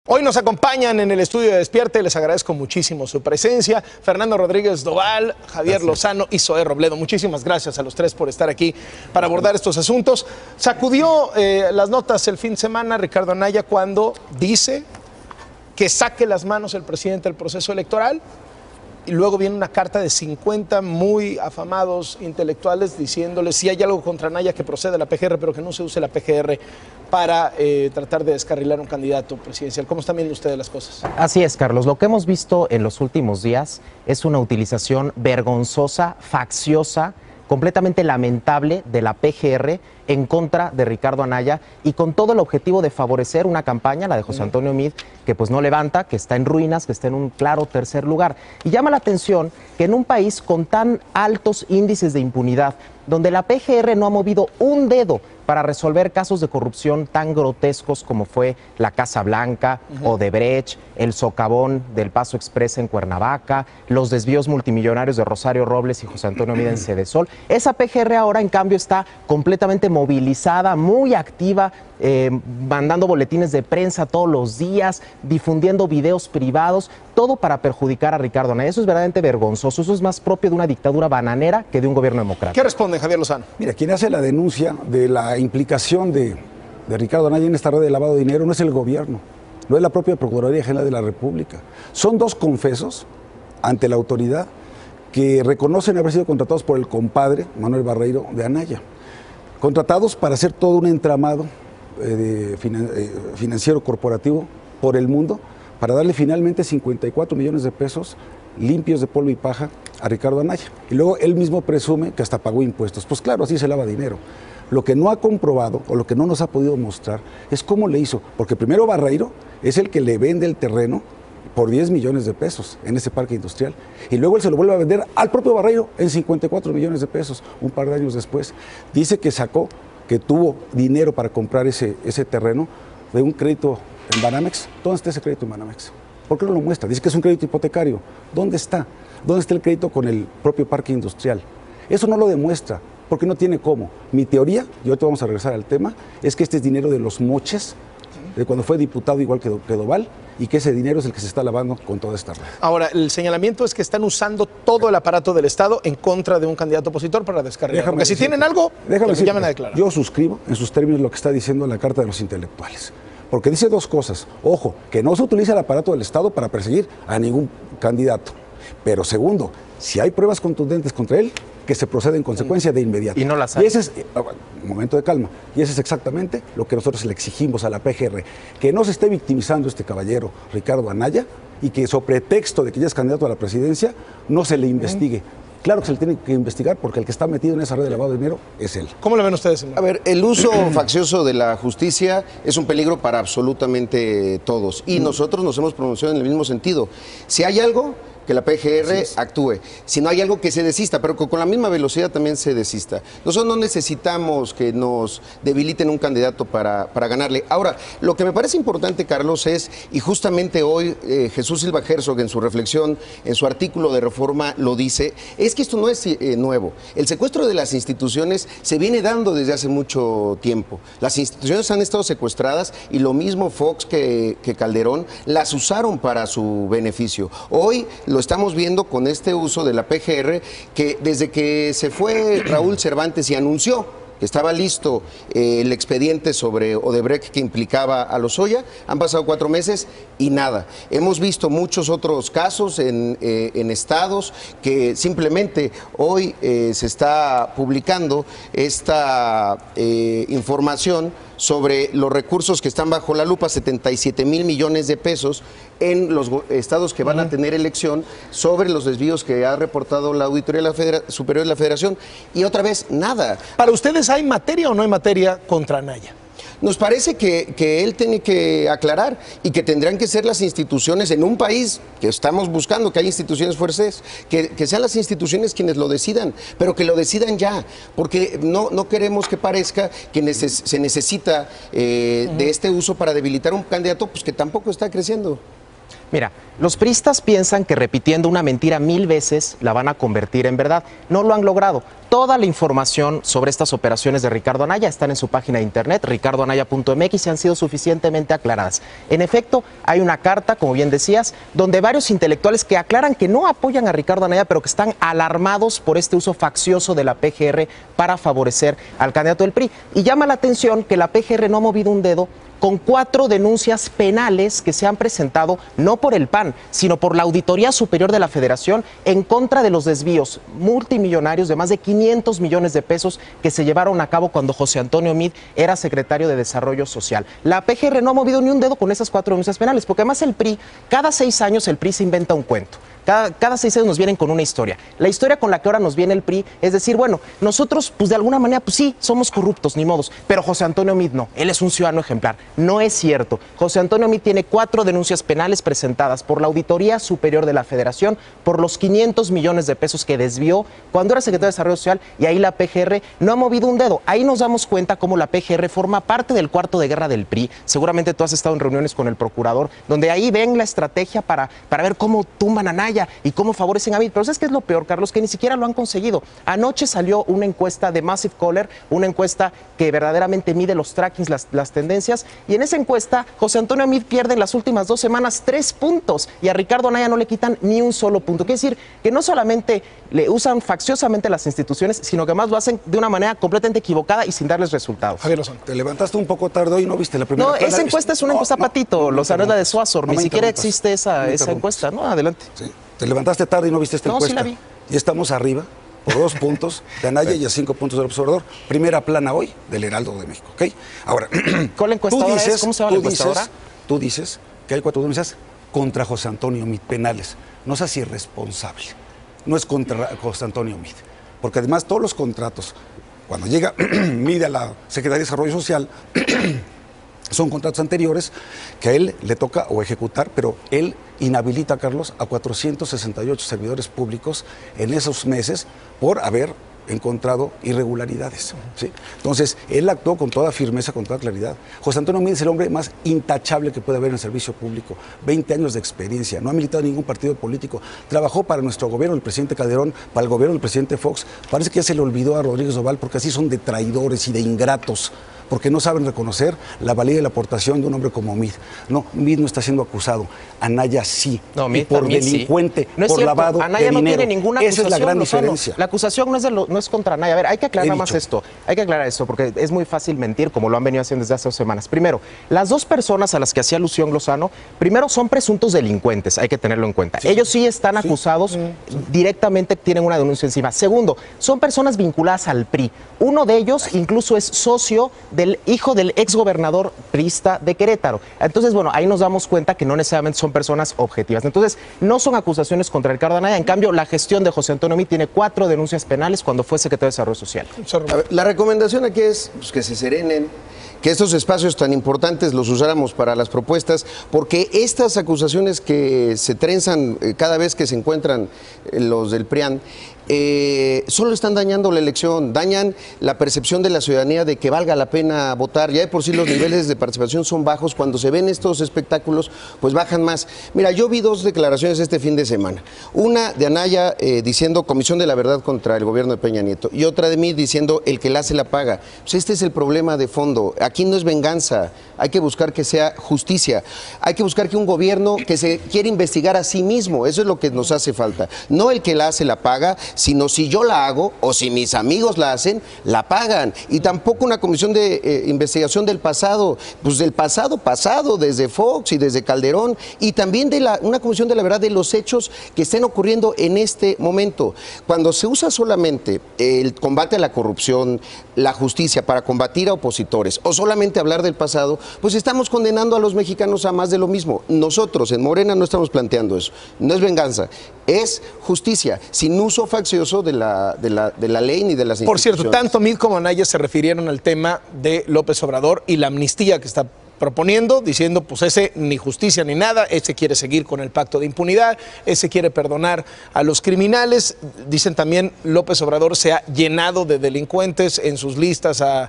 Hoy nos acompañan en el estudio de Despierte, les agradezco muchísimo su presencia. Fernando Rodríguez Doval, Javier Lozano y Zoé Robledo. Muchísimas gracias a los tres por estar aquí para abordar estos asuntos. Sacudió las notas el fin de semana Ricardo Anaya cuando dice que saque las manos el presidente del proceso electoral. Y luego viene una carta de 50 muy afamados intelectuales diciéndole si hay algo contra Anaya que procede a la PGR, pero que no se use la PGR para tratar de descarrilar un candidato presidencial. ¿Cómo están viendo ustedes las cosas? Así es, Carlos. Lo que hemos visto en los últimos días es una utilización vergonzosa, facciosa, completamente lamentable de la PGR en contra de Ricardo Anaya y con todo el objetivo de favorecer una campaña, la de José Antonio Meade, que pues no levanta, que está en ruinas, que está en un claro tercer lugar. Y llama la atención que en un país con tan altos índices de impunidad, donde la PGR no ha movido un dedo para resolver casos de corrupción tan grotescos como fue la Casa Blanca, Odebrecht, el socavón del Paso Express en Cuernavaca, los desvíos multimillonarios de Rosario Robles y José Antonio Meade en Cedesol. Esa PGR ahora, en cambio, está completamente movilizada, muy activa, mandando boletines de prensa todos los días, difundiendo videos privados, todo para perjudicar a Ricardo Anaya. Eso es verdaderamente vergonzoso. Eso es más propio de una dictadura bananera que de un gobierno democrático. ¿Qué responde Javier Lozano? Mira, quien hace la denuncia de la implicación de Ricardo Anaya en esta red de lavado de dinero no es el gobierno, no es la propia Procuraduría General de la República. Son dos confesos ante la autoridad que reconocen haber sido contratados por el compadre Manuel Barreiro de Anaya, contratados para hacer todo un entramado financiero corporativo por el mundo, para darle finalmente 54 millones de pesos limpios de polvo y paja a Ricardo Anaya. Y luego él mismo presume que hasta pagó impuestos. Pues claro, así se lava dinero. Lo que no ha comprobado o lo que no nos ha podido mostrar es cómo le hizo. Porque primero Barreiro es el que le vende el terreno por 10 millones de pesos en ese parque industrial. Y luego él se lo vuelve a vender al propio Barreiro en 54 millones de pesos un par de años después. Dice que tuvo dinero para comprar ese terreno de un crédito en Banamex. ¿Dónde está ese crédito en Banamex? ¿Por qué no lo muestra? Dice que es un crédito hipotecario. ¿Dónde está? ¿Dónde está el crédito con el propio parque industrial? Eso no lo demuestra, porque no tiene cómo. Mi teoría, y ahorita vamos a regresar al tema, es que este es dinero de los moches, de cuando fue diputado igual que Doval, y que ese dinero es el que se está lavando con toda esta red. Ahora, el señalamiento es que están usando todo el aparato del Estado en contra de un candidato opositor para descarrilar. Porque si tienen algo, que llamen a declarar. Yo suscribo en sus términos lo que está diciendo la Carta de los Intelectuales. Porque dice dos cosas. Ojo, que no se utiliza el aparato del Estado para perseguir a ningún candidato. Pero segundo, si hay pruebas contundentes contra él, que se proceda en consecuencia de inmediato. Y no las hay. Y ese es, un momento de calma, y ese es exactamente lo que nosotros le exigimos a la PGR, que no se esté victimizando este caballero Ricardo Anaya y que sobre pretexto de que ya es candidato a la presidencia, no se le investigue. Claro que se le tiene que investigar porque el que está metido en esa red de lavado de dinero es él. ¿Cómo lo ven ustedes, señor? A ver, el uso faccioso de la justicia es un peligro para absolutamente todos y nosotros nos hemos pronunciado en el mismo sentido. Si hay algo, que la PGR actúe. Si no hay algo, que se desista, pero con la misma velocidad también se desista. Nosotros no necesitamos que nos debiliten un candidato para ganarle. Ahora, lo que me parece importante, Carlos, es, y justamente hoy Jesús Silva Herzog en su reflexión, en su artículo de Reforma lo dice, es que esto no es nuevo. El secuestro de las instituciones se viene dando desde hace mucho tiempo. Las instituciones han estado secuestradas y lo mismo Fox que Calderón las usaron para su beneficio. Hoy lo estamos viendo con este uso de la PGR, que desde que se fue Raúl Cervantes y anunció que estaba listo el expediente sobre Odebrecht que implicaba a Lozoya, han pasado 4 meses y nada. Hemos visto muchos otros casos en estados que simplemente hoy se está publicando esta información sobre los recursos que están bajo la lupa, 77,000 millones de pesos en los estados que van a tener elección, sobre los desvíos que ha reportado la Auditoría Superior de la Federación, y otra vez, nada. ¿Para ustedes hay materia o no hay materia contra Anaya? Nos parece que él tiene que aclarar y que tendrán que ser las instituciones en un país que estamos buscando, que hay instituciones fuertes, que sean las instituciones quienes lo decidan, pero que lo decidan ya, porque no queremos que parezca que se necesita de este uso para debilitar un candidato pues, que tampoco está creciendo. Mira, los priistas piensan que repitiendo una mentira 1000 veces la van a convertir en verdad. No lo han logrado. Toda la información sobre estas operaciones de Ricardo Anaya están en su página de internet, ricardoanaya.mx, y han sido suficientemente aclaradas. En efecto, hay una carta, como bien decías, donde varios intelectuales que aclaran que no apoyan a Ricardo Anaya, pero que están alarmados por este uso faccioso de la PGR para favorecer al candidato del PRI. Y llama la atención que la PGR no ha movido un dedo con 4 denuncias penales que se han presentado no por el PAN, sino por la Auditoría Superior de la Federación en contra de los desvíos multimillonarios de más de 500 millones de pesos que se llevaron a cabo cuando José Antonio Meade era secretario de Desarrollo Social. La PGR no ha movido ni un dedo con esas 4 denuncias penales, porque además el PRI, cada 6 años el PRI se inventa un cuento. Cada 6 años nos vienen con una historia. La historia con la que ahora nos viene el PRI es decir, bueno, nosotros pues de alguna manera pues sí, somos corruptos, ni modos, pero José Antonio Meade no, él es un ciudadano ejemplar. No es cierto. José Antonio Meade tiene 4 denuncias penales presentadas por la Auditoría Superior de la Federación por los 500 millones de pesos que desvió cuando era secretario de Desarrollo Social, y ahí la PGR no ha movido un dedo. Ahí nos damos cuenta cómo la PGR forma parte del cuarto de guerra del PRI. Seguramente tú has estado en reuniones con el procurador, donde ahí ven la estrategia para ver cómo tumban a Anaya y cómo favorecen a Meade. Pero ¿sabes qué es lo peor, Carlos? Que ni siquiera lo han conseguido. Anoche salió una encuesta de Massive Caller, una encuesta que verdaderamente mide los trackings, las tendencias, y en esa encuesta José Antonio Meade pierde en las últimas 2 semanas 3 puntos y a Ricardo Anaya no le quitan ni un solo punto. Quiere decir que no solamente le usan facciosamente las instituciones, sino que además lo hacen de una manera completamente equivocada y sin darles resultados. Javier Lozano, te levantaste un poco tarde hoy y no viste la primera. No, esa encuesta es una encuesta patito, Lozano, es la de Suazor, ni siquiera existe esa encuesta. No, adelante. Sí. Te levantaste tarde y no viste esta encuesta. Sí la vi. Y estamos arriba por 2 puntos de Anaya y a 5 puntos del observador. Primera plana hoy del Heraldo de México, ¿ok? Ahora, ¿cuál encuestadora es? ¿Cómo se llama la encuestadora? Tú dices que hay 4 denuncias contra José Antonio Meade penales. No seas irresponsable. No es contra José Antonio Meade. Porque además todos los contratos, cuando llega Meade a la Secretaría de Desarrollo Social, son contratos anteriores que a él le toca o ejecutar, pero él inhabilita, Carlos, a 468 servidores públicos en esos meses por haber encontrado irregularidades, ¿sí? Entonces, él actuó con toda firmeza, con toda claridad. José Antonio Meade es el hombre más intachable que puede haber en el servicio público. 20 años de experiencia, no ha militado en ningún partido político. Trabajó para nuestro gobierno, el presidente Calderón, para el gobierno del presidente Fox. Parece que ya se le olvidó a Rodríguez Doval, porque así son de traidores y de ingratos, porque no saben reconocer la valía y la aportación de un hombre como Meade. No, Meade no está siendo acusado. Anaya sí, no, y por delincuente, sí. No es por cierto. lavado Anaya de no dinero. tiene ninguna acusación. Esa es la gran Lozano. diferencia. La acusación no es contra Anaya. A ver, hay que aclarar más esto. Hay que aclarar esto, porque es muy fácil mentir, como lo han venido haciendo desde hace 2 semanas. Primero, las 2 personas a las que hacía alusión Lozano, primero son presuntos delincuentes, hay que tenerlo en cuenta. Sí. Ellos sí están acusados, directamente tienen una denuncia encima. Segundo, son personas vinculadas al PRI. Uno de ellos incluso es socio del hijo del exgobernador priista de Querétaro. Entonces, bueno, ahí nos damos cuenta que no necesariamente son personas objetivas. Entonces, no son acusaciones contra Ricardo Anaya. En cambio, la gestión de José Antonio Meade tiene 4 denuncias penales cuando fue secretario de Desarrollo Social. A ver, la recomendación aquí es pues, que se serenen, que estos espacios tan importantes los usáramos para las propuestas, porque estas acusaciones que se trenzan cada vez que se encuentran los del PRIAN, solo están dañando la elección, dañan la percepción de la ciudadanía de que valga la pena votar. Ya de por sí los niveles de participación son bajos, cuando se ven estos espectáculos pues bajan más. Mira, yo vi 2 declaraciones este fin de semana, una de Anaya diciendo Comisión de la Verdad contra el gobierno de Peña Nieto, y otra de mí diciendo el que la hace la paga. Pues este es el problema de fondo, aquí no es venganza, hay que buscar que sea justicia, hay que buscar que un gobierno que se quiere investigar a sí mismo, eso es lo que nos hace falta, no el que la hace la paga, sino si yo la hago o si mis amigos la hacen, la pagan. Y tampoco una comisión de investigación del pasado, pues del pasado, desde Fox y desde Calderón, y también de una comisión de la verdad de los hechos que estén ocurriendo en este momento. Cuando se usa solamente el combate a la corrupción, la justicia para combatir a opositores, o solamente hablar del pasado, pues estamos condenando a los mexicanos a más de lo mismo. Nosotros en Morena no estamos planteando eso, no es venganza, es justicia, sin uso faccioso de la ley ni de las instituciones. Por cierto, tanto Meade como Anaya se refirieron al tema de López Obrador y la amnistía que está proponiendo, diciendo, pues ese ni justicia ni nada, ese quiere seguir con el pacto de impunidad, ese quiere perdonar a los criminales. Dicen también, López Obrador se ha llenado de delincuentes en sus listas a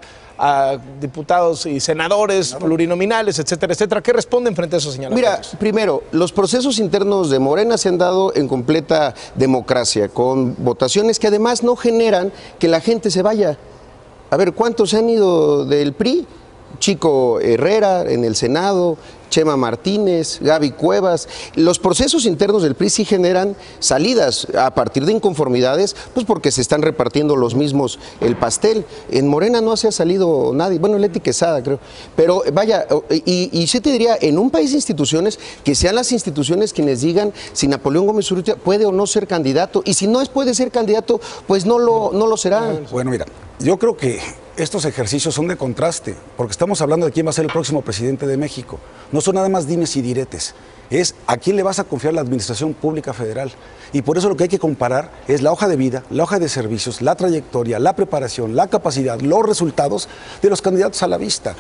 diputados y senadores plurinominales, etcétera, etcétera. ¿Qué responden frente a esos señalamientos? Mira, primero, los procesos internos de Morena se han dado en completa democracia, con votaciones que además no generan que la gente se vaya. A ver, ¿cuántos se han ido del PRI? Chico Herrera en el Senado, Chema Martínez, Gaby Cuevas. Los procesos internos del PRI sí generan salidas a partir de inconformidades, pues porque se están repartiendo los mismos el pastel. En Morena no se ha salido nadie, bueno, Leti Quesada creo, pero vaya, y sí te diría, en un país de instituciones, que sean las instituciones quienes digan si Napoleón Gómez Urrutia puede o no ser candidato, y si no puede ser candidato, pues no lo será. Bueno, mira, yo creo que estos ejercicios son de contraste, porque estamos hablando de quién va a ser el próximo presidente de México. No son nada más dimes y diretes, es a quién le vas a confiar la administración pública federal. Y por eso lo que hay que comparar es la hoja de vida, la hoja de servicios, la trayectoria, la preparación, la capacidad, los resultados de los candidatos a la vista.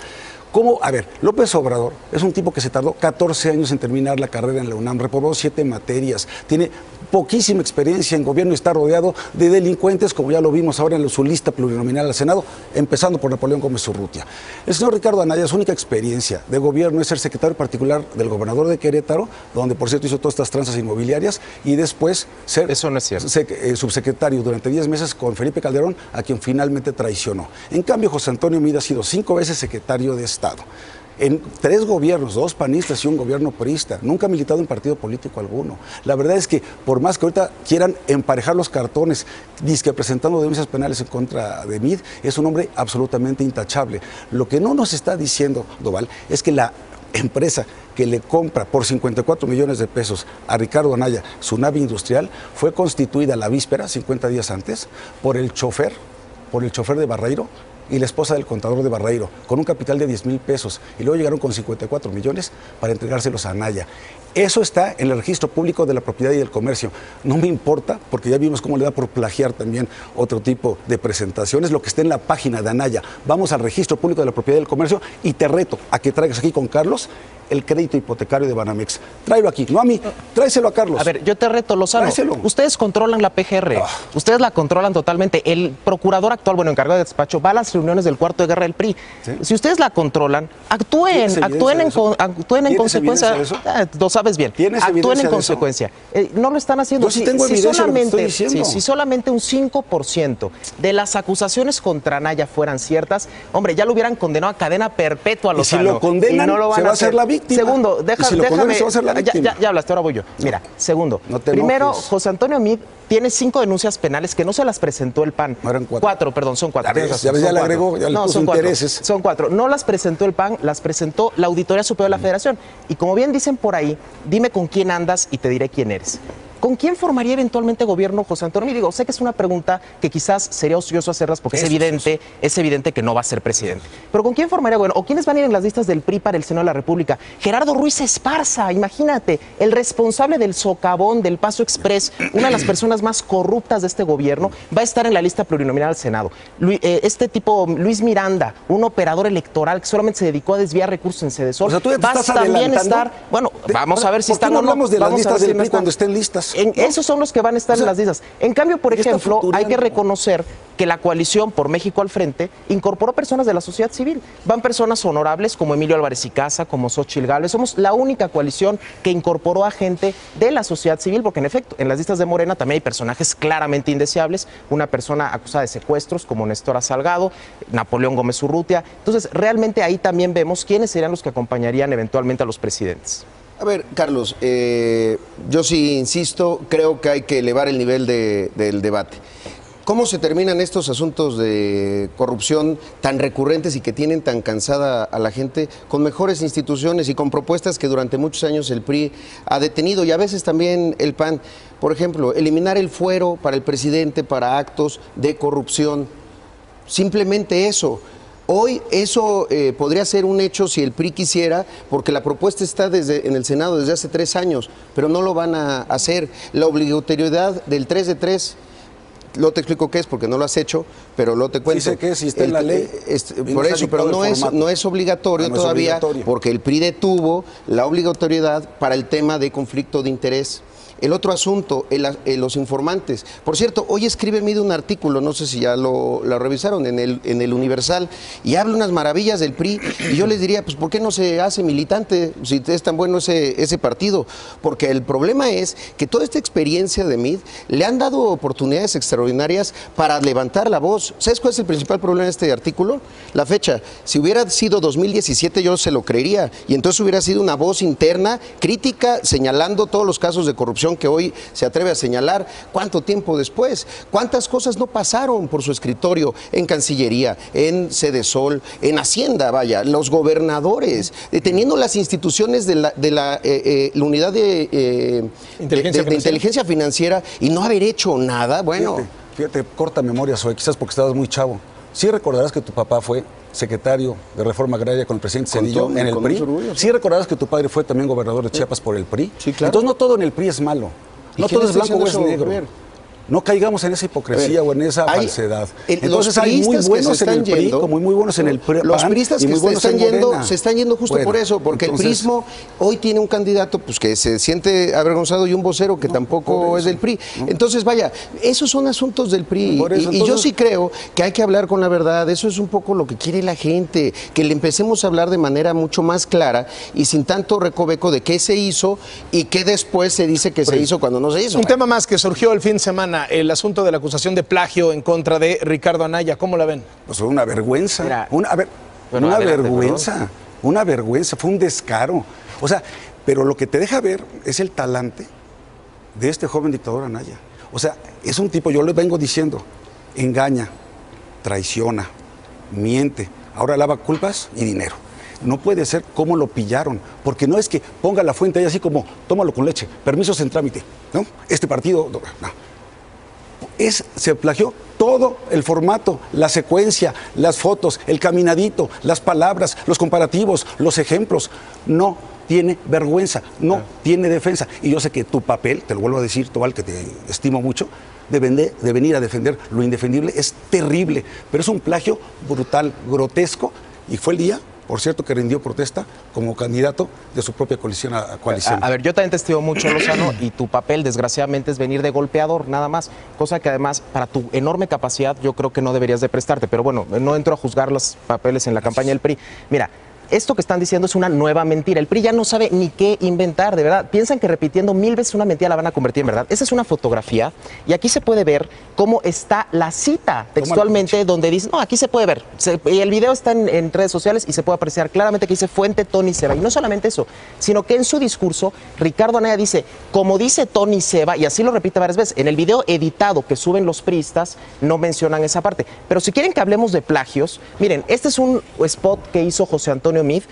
¿Cómo? A ver, López Obrador es un tipo que se tardó 14 años en terminar la carrera en la UNAM, reprobó 7 materias, tiene poquísima experiencia en gobierno y está rodeado de delincuentes, como ya lo vimos ahora en su lista plurinominal al Senado, empezando por Napoleón Gómez Urrutia. El señor Ricardo Anaya, su única experiencia de gobierno es ser secretario particular del gobernador de Querétaro, donde por cierto hizo todas estas tranzas inmobiliarias, y después ser Eso no es cierto. subsecretario durante 10 meses con Felipe Calderón, a quien finalmente traicionó. En cambio, José Antonio Meade ha sido 5 veces secretario de Estado. En 3 gobiernos, 2 panistas y un gobierno priista, nunca ha militado en partido político alguno. La verdad es que por más que ahorita quieran emparejar los cartones, dizque presentando denuncias penales en contra de Meade, es un hombre absolutamente intachable. Lo que no nos está diciendo Doval es que la empresa que le compra por 54 millones de pesos a Ricardo Anaya su nave industrial fue constituida la víspera, 50 días antes, por el chofer de Barreiro y la esposa del contador de Barreiro, con un capital de 10,000 pesos, y luego llegaron con 54 millones para entregárselos a Anaya. Eso está en el registro público de la propiedad y del comercio. No me importa, porque ya vimos cómo le da por plagiar también otro tipo de presentaciones, lo que está en la página de Anaya. Vamos al registro público de la propiedad y del comercio y te reto a que traigas aquí con Carlos el crédito hipotecario de Banamex. Tráelo aquí, no a mí, tráeselo a Carlos. A ver, yo te reto, Lozano. Tráeselo. Ustedes controlan la PGR, ustedes la controlan totalmente. El procurador actual, bueno, encargado de despacho, va a las reuniones del cuarto de guerra del PRI. ¿Sí? Si ustedes la controlan, actúen en consecuencia. Lo sabes bien. Actúen en consecuencia. No lo están haciendo. Yo sí tengo evidencia de lo que estoy diciendo. Si solamente un 5% de las acusaciones contra Anaya fueran ciertas, hombre, ya lo hubieran condenado a cadena perpetua a Lozano. Y si lo condenan, no lo van se va a hacer la víctima. Segundo, déjame. Ya hablaste, ahora voy yo. Mira, segundo. No te primero, enojes. José Antonio Meade tiene 5 denuncias penales que no se las presentó el PAN. No eran 4. 4, perdón, son 4. Ya le agregó, ya le puso intereses. Son 4. No las presentó el PAN, las presentó la Auditoría Superior de la Federación. Y como bien dicen por ahí, dime con quién andas y te diré quién eres. ¿Con quién formaría eventualmente gobierno José Antonio Meade? Digo, sé que es una pregunta que quizás sería ocioso hacerlas porque es evidente que no va a ser presidente. Pero ¿con quién formaría gobierno? ¿O quiénes van a ir en las listas del PRI para el Senado de la República? Gerardo Ruiz Esparza, imagínate, el responsable del socavón, del Paso Express, una de las personas más corruptas de este gobierno, va a estar en la lista plurinominal al Senado. Este tipo, Luis Miranda, un operador electoral que solamente se dedicó a desviar recursos en Sedesol, O sea, tú ya te va estás también adelantando. estar, bueno, vamos a ver si están no o no. hablamos de las Vamos a ver listas si del no PRI están. cuando estén listas? Esos son los que van a estar en las listas. En cambio, por ejemplo, hay que reconocer que la coalición por México al Frente incorporó personas de la sociedad civil. Van personas honorables como Emilio Álvarez y Casa, como Xóchitl Gálvez. Somos la única coalición que incorporó a gente de la sociedad civil, porque en efecto, en las listas de Morena también hay personajes claramente indeseables. Una persona acusada de secuestros como Néstor Salgado, Napoleón Gómez Urrutia. Entonces, realmente ahí también vemos quiénes serían los que acompañarían eventualmente a los presidentes. A ver, Carlos, yo sí insisto, creo que hay que elevar el nivel del debate. ¿Cómo se terminan estos asuntos de corrupción tan recurrentes y que tienen tan cansada a la gente con mejores instituciones y con propuestas que durante muchos años el PRI ha detenido y a veces también el PAN? Por ejemplo, eliminar el fuero para el presidente para actos de corrupción. Simplemente eso. Hoy eso podría ser un hecho si el PRI quisiera, porque la propuesta está en el Senado desde hace 3 años, pero no lo van a hacer. La obligatoriedad del 3 de 3. luego te explico qué es, porque no lo has hecho, pero luego te cuento. Sí sé qué es, si está en la ley. Por eso, pero no es obligatorio todavía, porque el PRI detuvo la obligatoriedad para el tema de conflicto de interés. El otro asunto, los informantes. Por cierto, hoy escribe Mide un artículo, no sé si ya lo revisaron, en el Universal, y habla unas maravillas del PRI, y yo les diría, pues ¿por qué no se hace militante si es tan bueno ese partido? Porque el problema es que toda esta experiencia de Mid le han dado oportunidades extraordinarias para levantar la voz. ¿Sabes cuál es el principal problema de este artículo? La fecha. Si hubiera sido 2017 yo se lo creería, y entonces hubiera sido una voz interna, crítica, señalando todos los casos de corrupción que hoy se atreve a señalar. ¿Cuánto tiempo después? ¿Cuántas cosas no pasaron por su escritorio? En Cancillería, en Sedesol, en Hacienda, vaya, los gobernadores, deteniendo las instituciones de la unidad de inteligencia financiera y no haber hecho nada. Bueno, fíjate, corta memoria soy, quizás porque estabas muy chavo. Sí recordarás que tu papá fue secretario de Reforma Agraria con el presidente Zedillo en el PRI. Sí recordarás que tu padre fue también gobernador de Chiapas por el PRI. Sí, claro. Entonces no todo en el PRI es malo. No todo es blanco o es negro. No caigamos en esa hipocresía o en esa falsedad. Entonces hay muy buenos en el PRI, como muy buenos en el PAN. Los priistas que se están yendo justo por eso, porque el prismo hoy tiene un candidato pues que se siente avergonzado y un vocero que tampoco es del PRI. Entonces, vaya, esos son asuntos del PRI. Y yo sí creo que hay que hablar con la verdad. Eso es un poco lo que quiere la gente, que le empecemos a hablar de manera mucho más clara y sin tanto recoveco de qué se hizo y qué después se dice que se hizo cuando no se hizo. Un tema más que surgió el fin de semana. El asunto de la acusación de plagio en contra de Ricardo Anaya, ¿cómo la ven? Pues una vergüenza, una vergüenza, fue un descaro. O sea, pero lo que te deja ver es el talante de este joven dictador Anaya. O sea, es un tipo, yo le vengo diciendo, engaña, traiciona, miente, ahora lava culpas y dinero. No puede ser cómo lo pillaron, porque no es que ponga la fuente ahí así como, tómalo con leche, permisos en trámite, ¿no? Este partido, no. Se plagió todo el formato, la secuencia, las fotos, el caminadito, las palabras, los comparativos, los ejemplos. No tiene vergüenza, no tiene defensa. Y yo sé que tu papel, te lo vuelvo a decir, Tobal, que te estimo mucho, de venir a defender lo indefendible es terrible, pero es un plagio brutal, grotesco, y fue el día, por cierto, que rindió protesta como candidato de su propia coalición. A ver, yo también te estimo mucho, Lozano, y tu papel, desgraciadamente, es venir de golpeador, nada más. Cosa que además, para tu enorme capacidad, yo creo que no deberías de prestarte. Pero bueno, no entro a juzgar los papeles en la campaña del PRI. Mira, esto que están diciendo es una nueva mentira. El PRI ya no sabe ni qué inventar, de verdad. Piensan que repitiendo 1000 veces una mentira la van a convertir en verdad. Esa es una fotografía y aquí se puede ver cómo está la cita textualmente donde dice, no, aquí se puede ver. Y el video está en redes sociales y se puede apreciar claramente que dice fuente Tony Seba. Y no solamente eso, sino que en su discurso Ricardo Anaya dice, como dice Tony Seba, y así lo repite varias veces, en el video editado que suben los priistas no mencionan esa parte. Pero si quieren que hablemos de plagios, miren, este es un spot que hizo José Antonio Meade,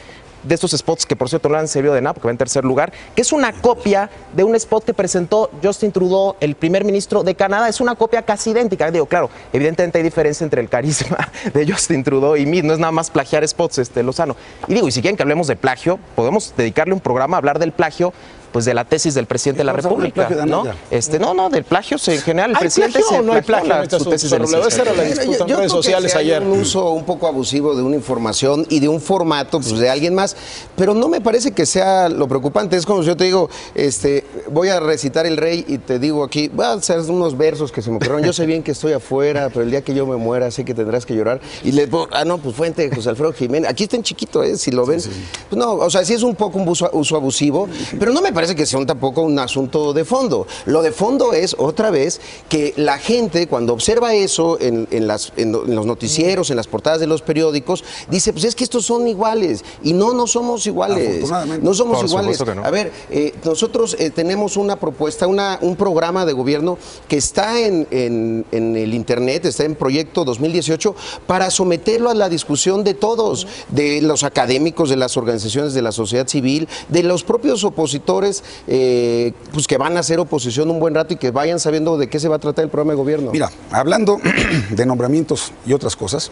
de estos spots que por cierto no han servido de nada porque va en tercer lugar, que es una copia de un spot que presentó Justin Trudeau, el primer ministro de Canadá. Es una copia casi idéntica. Digo, claro, evidentemente hay diferencia entre el carisma de Justin Trudeau y Meade, no es nada más plagiar spots, Lozano. Y digo, y si quieren que hablemos de plagio, podemos dedicarle un programa a hablar del plagio, pues de la tesis del presidente de la República, ¿no? No, del plagio en general. El presidente plagio o no hay plagio en su tesis de la disputa en redes sociales ayer. Hay un uso un poco abusivo de una información y de un formato pues, de alguien más, pero no me parece que sea lo preocupante. Es como si yo te digo, voy a recitar El Rey y te digo aquí, voy a hacer unos versos que se me ocurrieron. Yo sé bien que estoy afuera, pero el día que yo me muera sé que tendrás que llorar. Y le digo, no, pues fuente José Alfredo Jiménez. Aquí está en chiquito, si lo ven. Sí. Pues no, o sea, sí es un poco un uso abusivo, pero no me parece que sea tampoco un asunto de fondo. Lo de fondo es, otra vez, que la gente cuando observa eso en los noticieros, en las portadas de los periódicos, dice, pues es que estos son iguales. Y no somos iguales. No somos iguales. No. A ver, nosotros tenemos una propuesta, un programa de gobierno que está en el internet, está en Proyecto 2018, para someterlo a la discusión de todos, de los académicos, de las organizaciones de la sociedad civil, de los propios opositores pues que van a hacer oposición un buen rato y que vayan sabiendo de qué se va a tratar el programa de gobierno. Mira, hablando de nombramientos y otras cosas,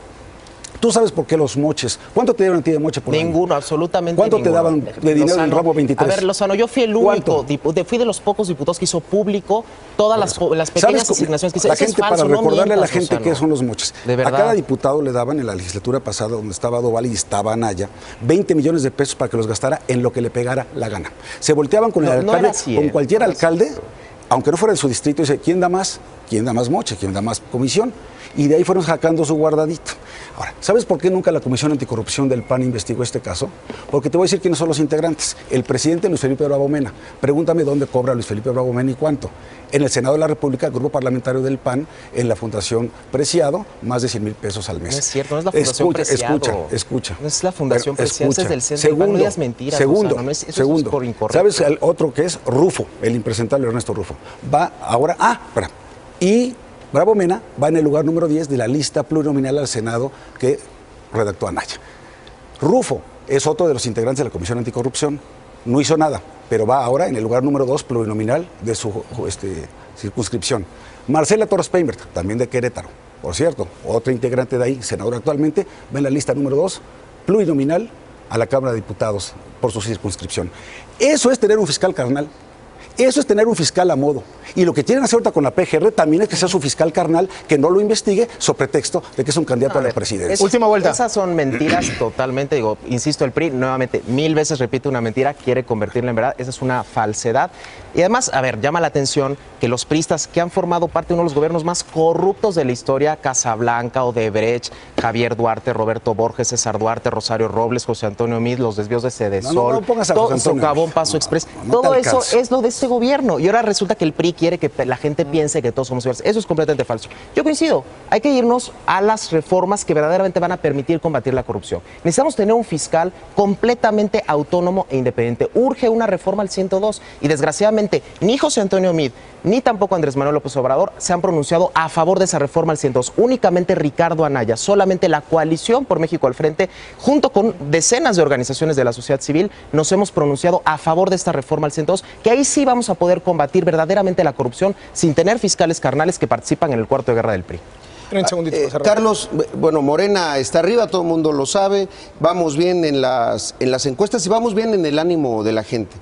Tú sabes por qué los moches. ¿Cuánto te dieron a ti de moche por año? Ninguno, absolutamente ¿Cuánto ninguno. te daban de dinero en el ramo 23? A ver, Lozano, yo fui el único, fui de los pocos diputados que hizo público todas las pequeñas asignaciones que hice. La Eso gente, es falso, para no recordarle a la mientas, gente Lozano. qué son los moches. De A verdad. cada diputado le daban en la legislatura pasada, donde estaba Doval y estaba Anaya, 20 millones de pesos para que los gastara en lo que le pegara la gana. Se volteaban con el No alcalde, era así, con cualquier no era así. alcalde, aunque no fuera de su distrito, dice, ¿quién da más? ¿Quién da más moche? ¿Quién da más comisión? Y de ahí fueron sacando su guardadito. Ahora, ¿sabes por qué nunca la Comisión Anticorrupción del PAN investigó este caso? Porque te voy a decir quiénes son los integrantes. El presidente Luis Felipe Bravo Mena. Pregúntame dónde cobra Luis Felipe Bravo Mena y cuánto. En el Senado de la República, el grupo parlamentario del PAN, en la Fundación Preciado, más de 100,000 pesos al mes. No es cierto, no es la Fundación Preciado. Escucha. No es la Fundación Pero Preciado, es del centro. Segundo, No digas mentiras, segundo, Lozano, eso segundo. es por incorrecto. ¿Sabes el otro que es Rufo, el impresentable Ernesto Rufo? Va ahora, espera. Y Bravo Mena va en el lugar número 10 de la lista plurinominal al Senado que redactó Anaya. Rufo es otro de los integrantes de la Comisión Anticorrupción. No hizo nada, pero va ahora en el lugar número 2 plurinominal de su circunscripción. Marcela Torres Peinbert, también de Querétaro, por cierto, otra integrante de ahí, senadora actualmente, va en la lista número 2 plurinominal a la Cámara de Diputados por su circunscripción. Eso es tener un fiscal carnal. Eso es tener un fiscal a modo. Y lo que quieren hacer ahorita con la PGR también es que sea su fiscal carnal, que no lo investigue sobre pretexto de que es un candidato a la presidencia. Última vuelta. Esas son mentiras totalmente, digo, insisto, el PRI nuevamente 1000 veces repite una mentira, quiere convertirla en verdad, esa es una falsedad. Y además, a ver, llama la atención que los priistas que han formado parte de uno de los gobiernos más corruptos de la historia, Casablanca, Odebrecht, Javier Duarte, Roberto Borges, César Duarte, Rosario Robles, José Antonio Meade, los desvíos de Sedesol, no pongas a José Antonio. Socavón, Paso Express, no todo te eso alcanza. es lo de este gobierno. Y ahora resulta que el PRI quiere que la gente piense que todos somos iguales. Eso es completamente falso. Yo coincido, hay que irnos a las reformas que verdaderamente van a permitir combatir la corrupción. Necesitamos tener un fiscal completamente autónomo e independiente. Urge una reforma al 102 y desgraciadamente ni José Antonio Meade ni tampoco Andrés Manuel López Obrador se han pronunciado a favor de esa reforma al 102. Únicamente Ricardo Anaya, solamente la coalición por México al frente, junto con decenas de organizaciones de la sociedad civil, nos hemos pronunciado a favor de esta reforma al 102, que ahí sí vamos a poder combatir verdaderamente la corrupción sin tener fiscales carnales que participan en el cuarto de guerra del PRI. 30 segunditos para cerrar. Carlos, bueno, Morena está arriba, todo el mundo lo sabe, vamos bien en las encuestas y vamos bien en el ánimo de la gente,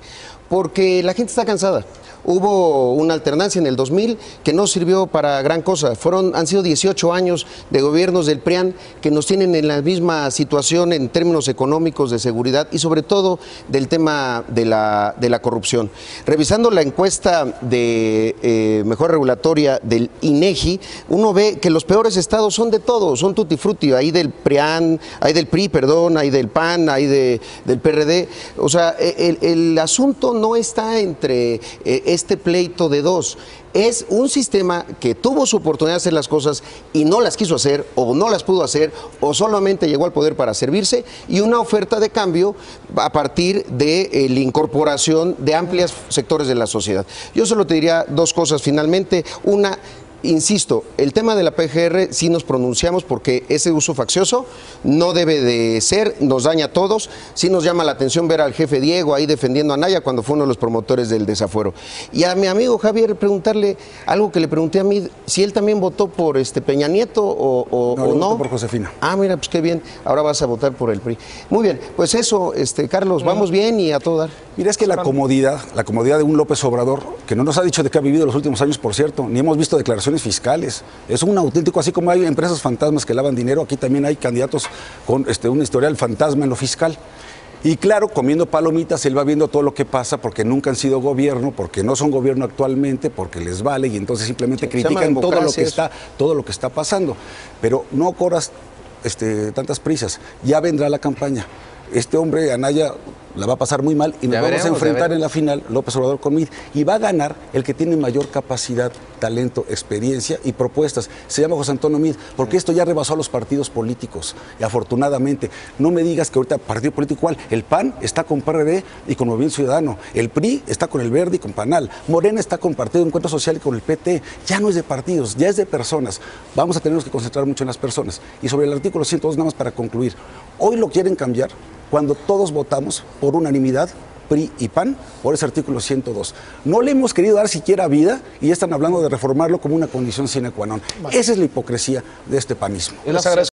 porque la gente está cansada. Hubo una alternancia en el 2000 que no sirvió para gran cosa. Han sido 18 años de gobiernos del PRIAN que nos tienen en la misma situación en términos económicos, de seguridad y sobre todo del tema de la corrupción. Revisando la encuesta de mejora regulatoria del INEGI, uno ve que los peores estados son de todos, son tutti frutti, hay del PRIAN, hay del PRI, perdón, hay del PAN, hay del PRD. O sea, el asunto no está entre este pleito de dos. Es un sistema que tuvo su oportunidad de hacer las cosas y no las quiso hacer, o no las pudo hacer, o solamente llegó al poder para servirse, y una oferta de cambio a partir de la incorporación de amplios sectores de la sociedad. Yo solo te diría dos cosas finalmente. Una, insisto, el tema de la PGR sí nos pronunciamos porque ese uso faccioso no debe de ser, nos daña a todos. Sí nos llama la atención ver al jefe Diego ahí defendiendo a Anaya cuando fue uno de los promotores del desafuero. Y a mi amigo Javier preguntarle algo que le pregunté a mí, si él también votó por Peña Nieto o No, yo no. voté por Josefina. Ah, mira, pues qué bien, ahora vas a votar por el PRI. Muy bien, pues eso, Carlos, vamos bien y a todo dar. Mira, es que la comodidad de un López Obrador, que no nos ha dicho de qué ha vivido los últimos años, por cierto, ni hemos visto declaraciones fiscales. Es un auténtico, así como hay empresas fantasmas que lavan dinero, aquí también hay candidatos con un historial fantasma en lo fiscal. Y claro, comiendo palomitas, él va viendo todo lo que pasa porque nunca han sido gobierno, porque no son gobierno actualmente, porque les vale y entonces simplemente critican todo lo que está pasando. Pero no corras tantas prisas, ya vendrá la campaña. Este hombre, Anaya, la va a pasar muy mal y nos vamos a enfrentar en la final, López Obrador con Meade, y va a ganar el que tiene mayor capacidad, talento, experiencia y propuestas. Se llama José Antonio Meade, porque esto ya rebasó a los partidos políticos, y afortunadamente. No me digas que ahorita partido político igual, el PAN está con PRD y con Movimiento Ciudadano, el PRI está con el Verde y con PANAL, Morena está con Partido de Encuentro Social y con el PT, ya no es de partidos, ya es de personas. Vamos a tenernos que concentrar mucho en las personas. Y sobre el artículo 102, nada más para concluir, hoy lo quieren cambiar cuando todos votamos por unanimidad, PRI y PAN, por ese artículo 102. No le hemos querido dar siquiera vida y ya están hablando de reformarlo como una condición sine qua non. Esa es la hipocresía de este panismo. Les agradezco.